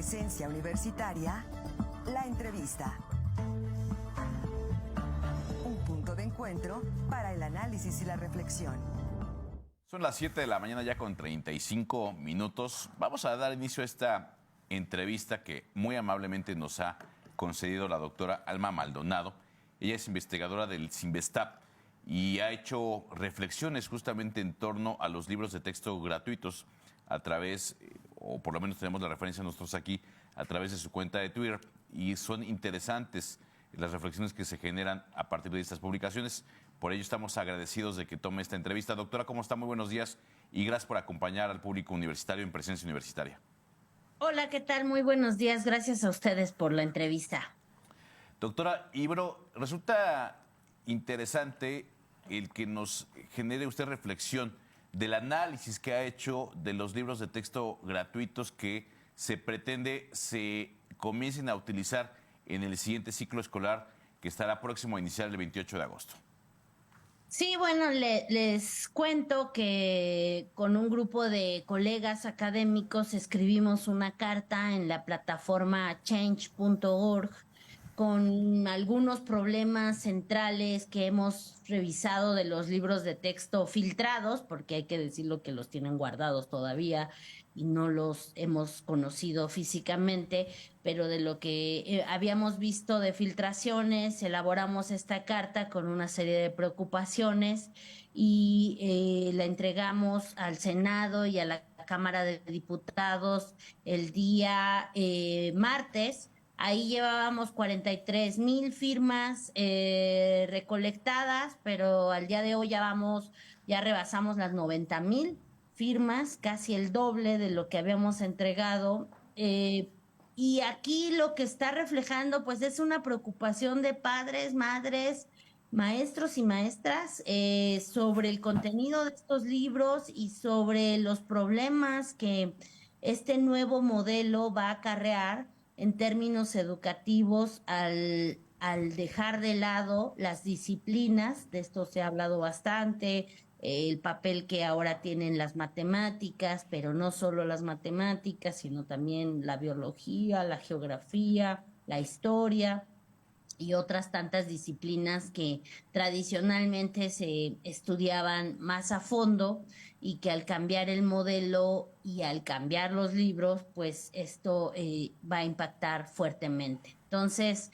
Presencia Universitaria, la entrevista. Un punto de encuentro para el análisis y la reflexión. Son las 7 de la mañana ya con 35 minutos. Vamos a dar inicio a esta entrevista que muy amablemente nos ha concedido la doctora Alma Maldonado. Ella es investigadora del CINVESTAP y ha hecho reflexiones justamente en torno a los libros de texto gratuitos a través, o por lo menos tenemos la referencia nosotros aquí, a través de su cuenta de Twitter. Y son interesantes las reflexiones que se generan a partir de estas publicaciones. Por ello estamos agradecidos de que tome esta entrevista. Doctora, ¿cómo está? Muy buenos días y gracias por acompañar al público universitario en Presencia Universitaria. Hola, ¿qué tal? Muy buenos días. Gracias a ustedes por la entrevista. Doctora Ibro, resulta interesante el que nos genere usted reflexión del análisis que ha hecho de los libros de texto gratuitos que se pretende se comiencen a utilizar en el siguiente ciclo escolar que estará próximo a iniciar el 28 de agosto. Sí, bueno, les cuento que con un grupo de colegas académicos escribimos una carta en la plataforma change.org con algunos problemas centrales que hemos revisado de los libros de texto filtrados, porque hay que decirlo que los tienen guardados todavía y no los hemos conocido físicamente, pero de lo que habíamos visto de filtraciones, elaboramos esta carta con una serie de preocupaciones y la entregamos al Senado y a la Cámara de Diputados el día martes. Ahí llevábamos 43,000 firmas recolectadas, pero al día de hoy ya rebasamos las 90,000 firmas, casi el doble de lo que habíamos entregado. Y aquí lo que está reflejando, pues, es una preocupación de padres, madres, maestros y maestras sobre el contenido de estos libros y sobre los problemas que este nuevo modelo va a acarrear en términos educativos al dejar de lado las disciplinas. De esto se ha hablado bastante, el papel que ahora tienen las matemáticas, pero no solo las matemáticas, sino también la biología, la geografía, la historia y otras tantas disciplinas que tradicionalmente se estudiaban más a fondo y que al cambiar el modelo y al cambiar los libros, pues esto va a impactar fuertemente. Entonces,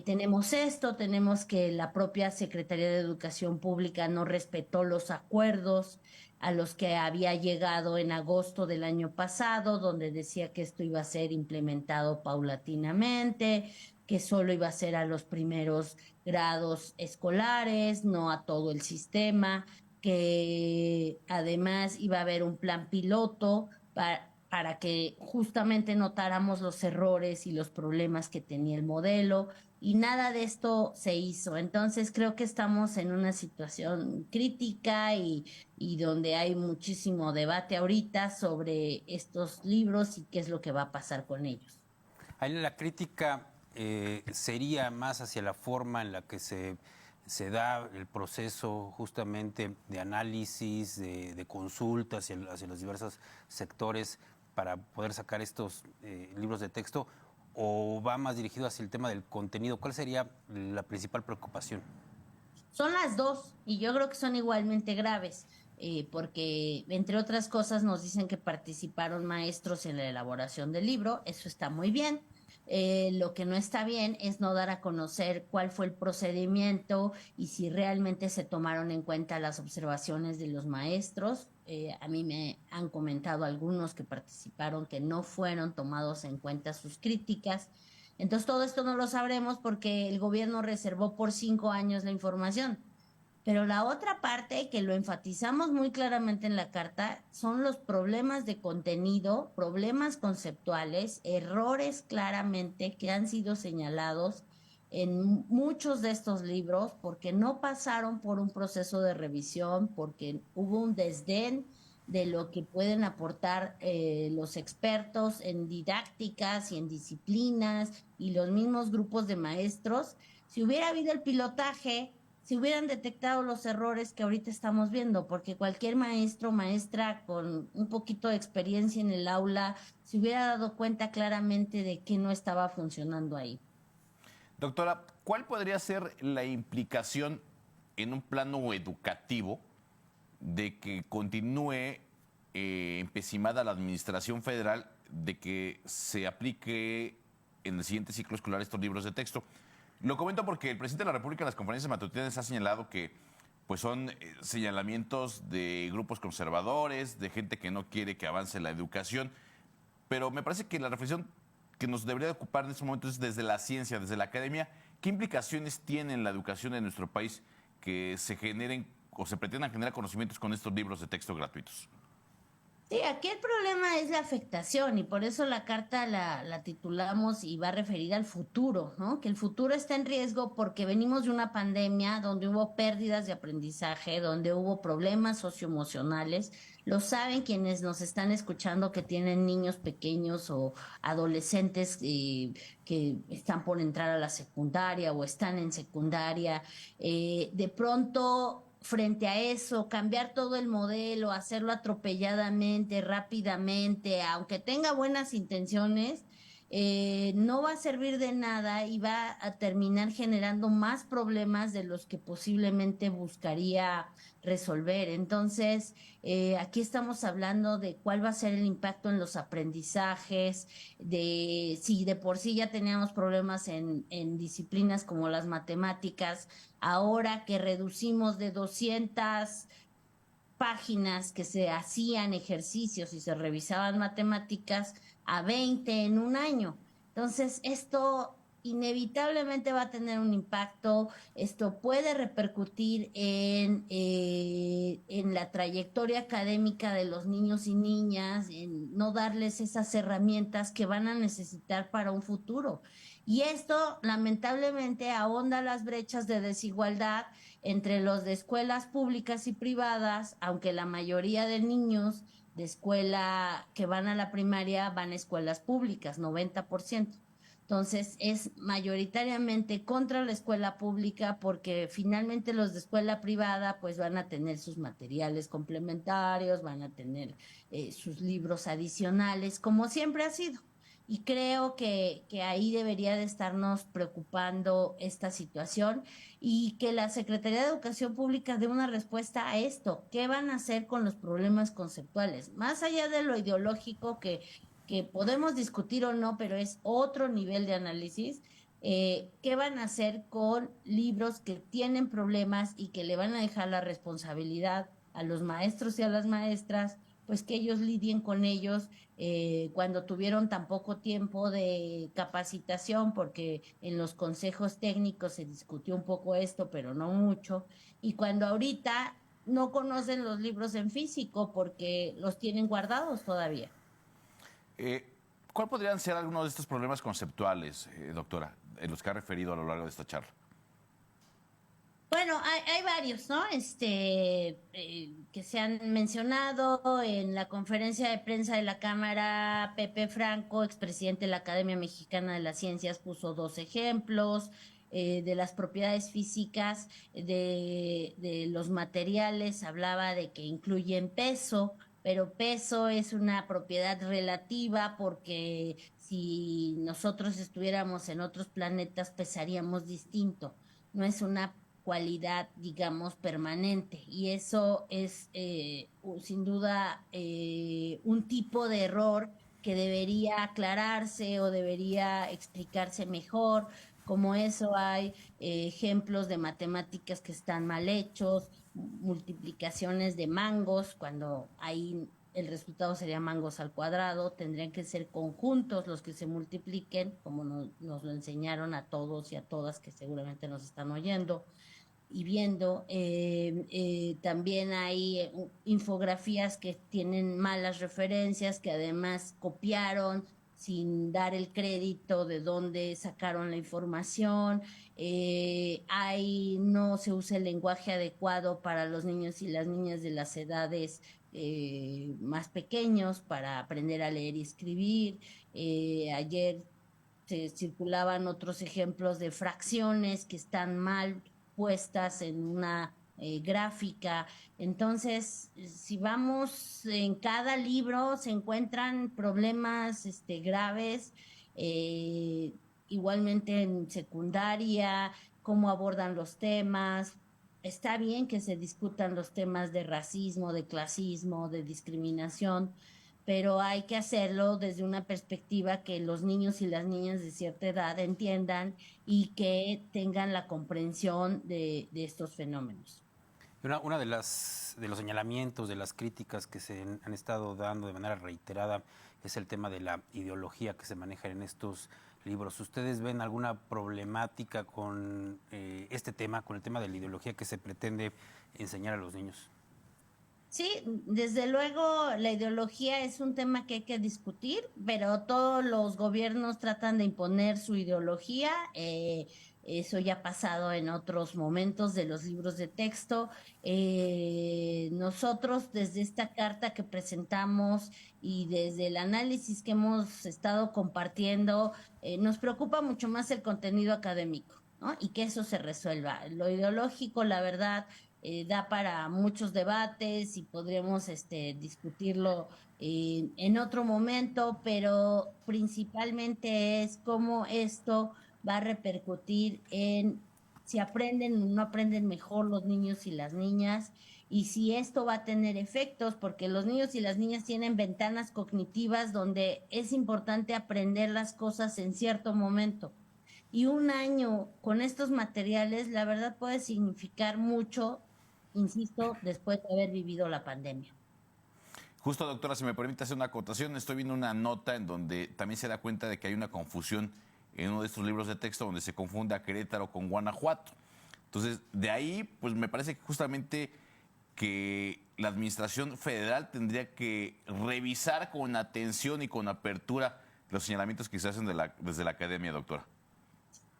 tenemos que la propia Secretaría de Educación Pública no respetó los acuerdos a los que había llegado en agosto del año pasado, donde decía que esto iba a ser implementado paulatinamente, que solo iba a ser a los primeros grados escolares, no a todo el sistema, que además iba a haber un plan piloto para que justamente notáramos los errores y los problemas que tenía el modelo, y nada de esto se hizo. Entonces creo que estamos en una situación crítica y donde hay muchísimo debate ahorita sobre estos libros y qué es lo que va a pasar con ellos. Ahí la crítica sería más hacia la forma en la que se da el proceso justamente de análisis, de consulta hacia los diversos sectores para poder sacar estos libros de texto, o va más dirigido hacia el tema del contenido. ¿Cuál sería la principal preocupación? Son las dos y yo creo que son igualmente graves, porque entre otras cosas nos dicen que participaron maestros en la elaboración del libro. Eso está muy bien. Lo que no está bien es no dar a conocer cuál fue el procedimiento y si realmente se tomaron en cuenta las observaciones de los maestros. A mí me han comentado algunos que participaron que no fueron tomados en cuenta sus críticas. Entonces todo esto no lo sabremos porque el gobierno reservó por 5 años la información. Pero la otra parte, que lo enfatizamos muy claramente en la carta, son los problemas de contenido, problemas conceptuales, errores claramente que han sido señalados en muchos de estos libros porque no pasaron por un proceso de revisión, porque hubo un desdén de lo que pueden aportar los expertos en didácticas y en disciplinas y los mismos grupos de maestros. Si hubiera habido el pilotaje, si hubieran detectado los errores que ahorita estamos viendo, porque cualquier maestro o maestra con un poquito de experiencia en el aula se hubiera dado cuenta claramente de que no estaba funcionando ahí. Doctora, ¿cuál podría ser la implicación en un plano educativo de que continúe empecinada la administración federal de que se aplique en el siguiente ciclo escolar estos libros de texto? Lo comento porque el presidente de la República en las conferencias matutinas ha señalado que pues son señalamientos de grupos conservadores, de gente que no quiere que avance la educación, pero me parece que la reflexión que nos debería de ocupar en este momento es desde la ciencia, desde la academia, ¿qué implicaciones tiene en la educación de nuestro país que se generen o se pretendan generar conocimientos con estos libros de texto gratuitos? Sí, aquí el problema es la afectación y por eso la carta la titulamos y va a referir al futuro, ¿no? Que el futuro está en riesgo porque venimos de una pandemia donde hubo pérdidas de aprendizaje, donde hubo problemas socioemocionales. Lo saben quienes nos están escuchando que tienen niños pequeños o adolescentes que están por entrar a la secundaria o están en secundaria. De pronto frente a eso, cambiar todo el modelo, hacerlo atropelladamente, rápidamente, aunque tenga buenas intenciones, no va a servir de nada y va a terminar generando más problemas de los que posiblemente buscaría resolver. Entonces, aquí estamos hablando de cuál va a ser el impacto en los aprendizajes, de si de por sí ya teníamos problemas en disciplinas como las matemáticas, ahora que reducimos de 200 páginas que se hacían ejercicios y se revisaban matemáticas a 20 en un año. Entonces, esto inevitablemente va a tener un impacto, esto puede repercutir en la trayectoria académica de los niños y niñas, en no darles esas herramientas que van a necesitar para un futuro. Y esto lamentablemente ahonda las brechas de desigualdad entre los de escuelas públicas y privadas, aunque la mayoría de niños de escuela que van a la primaria van a escuelas públicas, 90%. Entonces, es mayoritariamente contra la escuela pública porque finalmente los de escuela privada pues van a tener sus materiales complementarios, van a tener sus libros adicionales, como siempre ha sido. Y creo que ahí debería de estarnos preocupando esta situación y que la Secretaría de Educación Pública dé una respuesta a esto. ¿Qué van a hacer con los problemas conceptuales? Más allá de lo ideológico que podemos discutir o no, pero es otro nivel de análisis. ¿Qué van a hacer con libros que tienen problemas y que le van a dejar la responsabilidad a los maestros y a las maestras, pues que ellos lidien con ellos cuando tuvieron tan poco tiempo de capacitación, porque en los consejos técnicos se discutió un poco esto, pero no mucho, y cuando ahorita no conocen los libros en físico porque los tienen guardados todavía? ¿Cuál podrían ser algunos de estos problemas conceptuales, doctora, en los que ha referido a lo largo de esta charla? Bueno, hay varios, ¿no? Que se han mencionado en la conferencia de prensa de la Cámara. Pepe Franco, expresidente de la Academia Mexicana de las Ciencias, puso dos ejemplos de las propiedades físicas de los materiales. Hablaba de que incluyen peso, pero peso es una propiedad relativa porque si nosotros estuviéramos en otros planetas pesaríamos distinto. No es una cualidad, digamos, permanente. Y eso es sin duda un tipo de error que debería aclararse o debería explicarse mejor. Como eso hay ejemplos de matemáticas que están mal hechos, multiplicaciones de mangos, cuando ahí el resultado sería mangos al cuadrado, tendrían que ser conjuntos los que se multipliquen, como nos lo enseñaron a todos y a todas que seguramente nos están oyendo y viendo. También hay infografías que tienen malas referencias, que además copiaron sin dar el crédito de dónde sacaron la información. No se usa el lenguaje adecuado para los niños y las niñas de las edades más pequeños para aprender a leer y escribir. Ayer se circulaban otros ejemplos de fracciones que están mal puestas en una gráfica. Entonces, si vamos en cada libro se encuentran problemas graves, eh, igualmente en secundaria, cómo abordan los temas. Está bien que se discutan los temas de racismo, de clasismo, de discriminación, pero hay que hacerlo desde una perspectiva que los niños y las niñas de cierta edad entiendan y que tengan la comprensión de estos fenómenos. Una de los señalamientos, de las críticas que se han estado dando de manera reiterada es el tema de la ideología que se maneja en estos libros. ¿Ustedes ven alguna problemática con este tema, con el tema de la ideología que se pretende enseñar a los niños? Sí, desde luego la ideología es un tema que hay que discutir, pero todos los gobiernos tratan de imponer su ideología. Eso ya ha pasado en otros momentos de los libros de texto. Nosotros desde esta carta que presentamos y desde el análisis que hemos estado compartiendo, nos preocupa mucho más el contenido académico, ¿no? Y que eso se resuelva. Lo ideológico, la verdad, da para muchos debates y podríamos discutirlo en otro momento, pero principalmente es cómo esto va a repercutir en si aprenden o no aprenden mejor los niños y las niñas, y si esto va a tener efectos, porque los niños y las niñas tienen ventanas cognitivas donde es importante aprender las cosas en cierto momento. Y un año con estos materiales, la verdad puede significar mucho, insisto, después de haber vivido la pandemia. Justo, doctora, si me permite hacer una acotación, estoy viendo una nota en donde también se da cuenta de que hay una confusión en uno de estos libros de texto donde se confunde a Querétaro con Guanajuato. Entonces, de ahí, pues me parece que justamente que la administración federal tendría que revisar con atención y con apertura los señalamientos que se hacen desde la academia, doctora.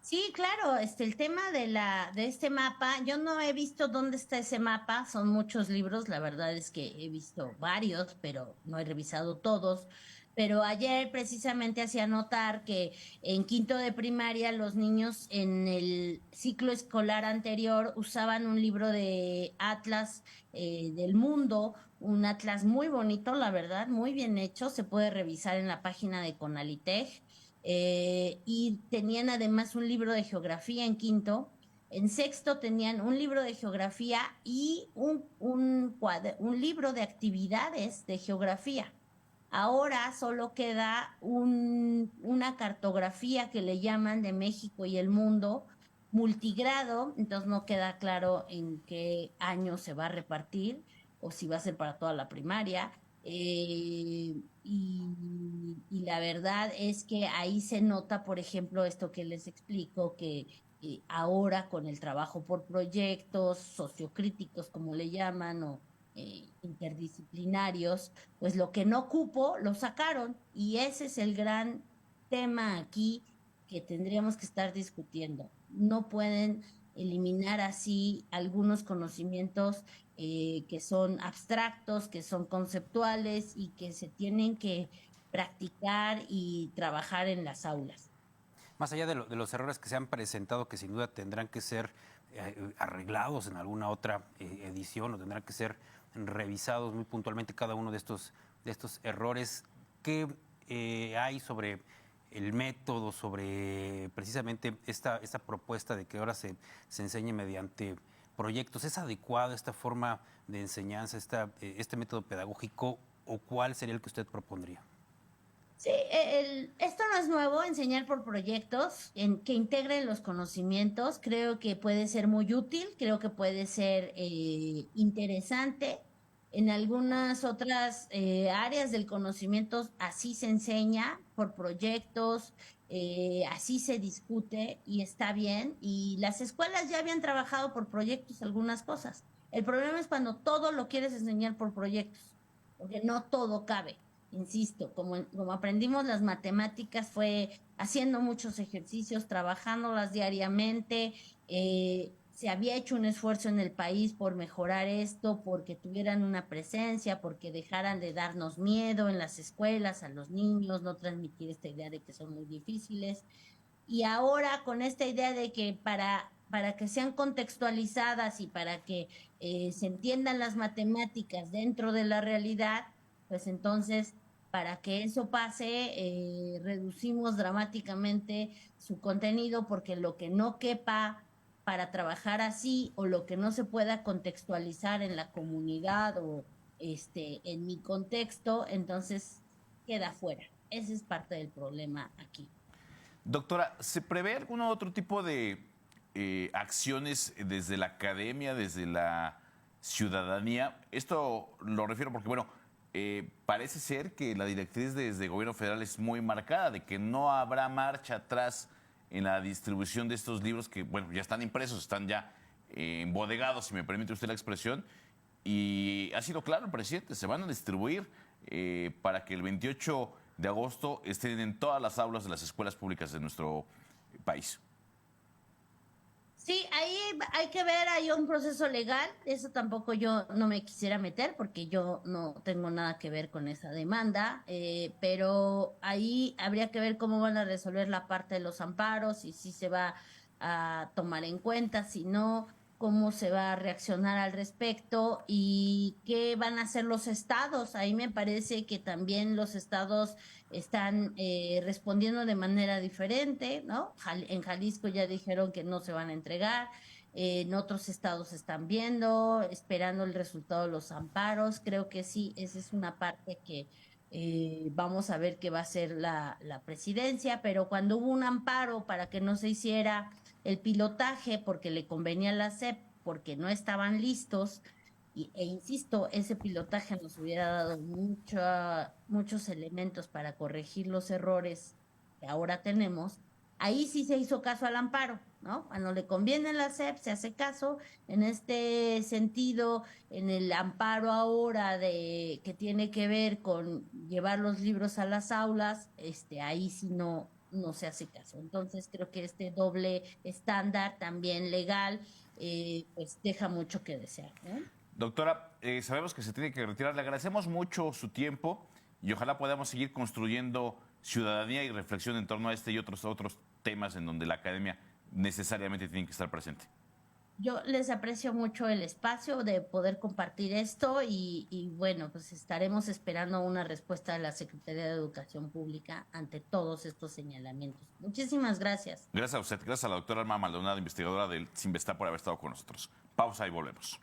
Sí, claro, el tema de este mapa, yo no he visto dónde está ese mapa, son muchos libros, la verdad es que he visto varios, pero no he revisado todos. Pero ayer precisamente hacía notar que en quinto de primaria los niños en el ciclo escolar anterior usaban un libro de Atlas del mundo, un atlas muy bonito, la verdad, muy bien hecho, se puede revisar en la página de Conalitech. Y tenían además un libro de geografía en quinto. En sexto tenían un libro de geografía y un libro de actividades de geografía. Ahora solo queda una cartografía que le llaman de México y el mundo, multigrado, entonces no queda claro en qué año se va a repartir o si va a ser para toda la primaria. Y la verdad es que ahí se nota, por ejemplo, esto que les explico, que ahora con el trabajo por proyectos sociocríticos, como le llaman, o interdisciplinarios, pues lo que no cupo lo sacaron y ese es el gran tema aquí que tendríamos que estar discutiendo. No pueden eliminar así algunos conocimientos que son abstractos, que son conceptuales y que se tienen que practicar y trabajar en las aulas. Más allá de los errores que se han presentado, que sin duda tendrán que ser arreglados en alguna otra edición o tendrán que ser revisados muy puntualmente cada uno de estos errores, ¿qué hay sobre el método, sobre precisamente esta propuesta de que ahora se enseñe mediante proyectos? ¿Es adecuado esta forma de enseñanza, este método pedagógico, o cuál sería el que usted propondría? Sí, esto no es nuevo, enseñar por proyectos que integren los conocimientos. Creo que puede ser muy útil, creo que puede ser interesante. En algunas otras áreas del conocimiento así se enseña por proyectos, así se discute y está bien. Y las escuelas ya habían trabajado por proyectos algunas cosas. El problema es cuando todo lo quieres enseñar por proyectos, porque no todo cabe. Insisto, como aprendimos las matemáticas fue haciendo muchos ejercicios, trabajándolas diariamente. Se había hecho un esfuerzo en el país por mejorar esto, porque tuvieran una presencia, porque dejaran de darnos miedo en las escuelas a los niños, no transmitir esta idea de que son muy difíciles. Y ahora con esta idea de que para para que sean contextualizadas y para que se entiendan las matemáticas dentro de la realidad, pues entonces, para que eso pase, reducimos dramáticamente su contenido, porque lo que no quepa para trabajar así o lo que no se pueda contextualizar en la comunidad o en mi contexto, entonces queda fuera. Ese es parte del problema aquí. Doctora, ¿se prevé algún otro tipo de acciones desde la academia, desde la ciudadanía? Esto lo refiero porque, bueno, parece ser que la directriz desde el gobierno federal es muy marcada, de que no habrá marcha atrás en la distribución de estos libros que, bueno, ya están impresos, están ya embodegados, si me permite usted la expresión, y ha sido claro el presidente, se van a distribuir para que el 28 de agosto estén en todas las aulas de las escuelas públicas de nuestro país. Sí, ahí hay que ver, hay un proceso legal, eso tampoco yo no me quisiera meter porque yo no tengo nada que ver con esa demanda, pero ahí habría que ver cómo van a resolver la parte de los amparos y si se va a tomar en cuenta, si no, cómo se va a reaccionar al respecto y qué van a hacer los estados. Ahí me parece que también los estados están respondiendo de manera diferente, ¿no? En Jalisco ya dijeron que no se van a entregar, en otros estados están viendo, esperando el resultado de los amparos. Creo que sí, esa es una parte que vamos a ver qué va a ser la presidencia, pero cuando hubo un amparo para que no se hiciera el pilotaje porque le convenía a la SEP, porque no estaban listos, insisto, ese pilotaje nos hubiera dado muchos elementos para corregir los errores que ahora tenemos. Ahí sí se hizo caso al amparo, ¿no? Cuando le conviene a la SEP se hace caso. En este sentido, en el amparo ahora de que tiene que ver con llevar los libros a las aulas, ahí sí no se hace caso. Entonces creo que este doble estándar también legal, pues deja mucho que desear, ¿no? Doctora, sabemos que se tiene que retirar. Le agradecemos mucho su tiempo y ojalá podamos seguir construyendo ciudadanía y reflexión en torno a este y otros temas en donde la academia necesariamente tiene que estar presente. Yo les aprecio mucho el espacio de poder compartir esto y bueno, pues estaremos esperando una respuesta de la Secretaría de Educación Pública ante todos estos señalamientos. Muchísimas gracias. Gracias a usted, gracias a la doctora Alma Maldonado, investigadora del CIMBESTAP, por haber estado con nosotros. Pausa y volvemos.